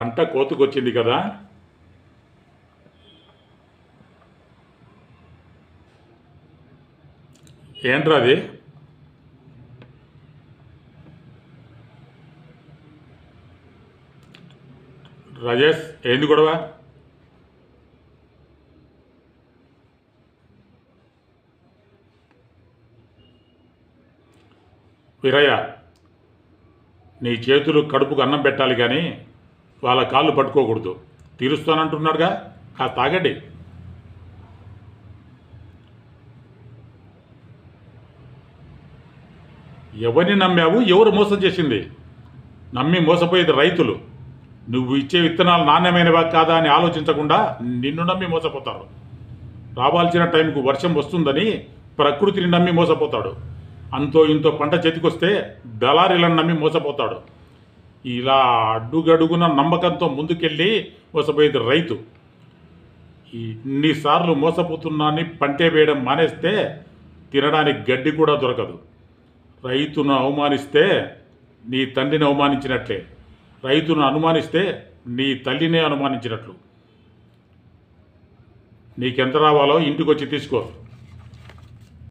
పంట కోతుకొచ్చింది కదా. ఏంట్రా అది? రాజేష్, ఏంది గొడవ? వీరయ్య, నీ చేతులు కడుపుకు అన్నం పెట్టాలి కానీ వాళ్ళ కాళ్ళు పట్టుకోకూడదు. తీరుస్తానంటున్నాడుగా, కాస్త తాగండి. ఎవరిని నమ్మావు? ఎవరు మోసం చేసింది? నమ్మి మోసపోయేది రైతులు. నువ్వు ఇచ్చే విత్తనాలు నాణ్యమైనవా కాదా అని ఆలోచించకుండా నిన్ను నమ్మి మోసపోతారు. రావాల్సిన టైంకు వర్షం వస్తుందని ప్రకృతిని నమ్మి మోసపోతాడు. అంతో ఇంతో పంట చేతికొస్తే దళారీలను నమ్మి మోసపోతాడు. ఇలా అడుగడుగున నమ్మకంతో ముందుకెళ్ళి మోసపోయేది రైతు. ఇన్నిసార్లు మోసపోతున్నాన్ని పంటే వేయడం మానేస్తే తినడానికి గడ్డి కూడా దొరకదు. రైతును అవమానిస్తే నీ తండ్రిని అవమానించినట్లే, రైతును అనుమానిస్తే నీ తల్లినే అనుమానించినట్లు. నీకెంత రావాలో ఇంటికి వచ్చి తీసుకో.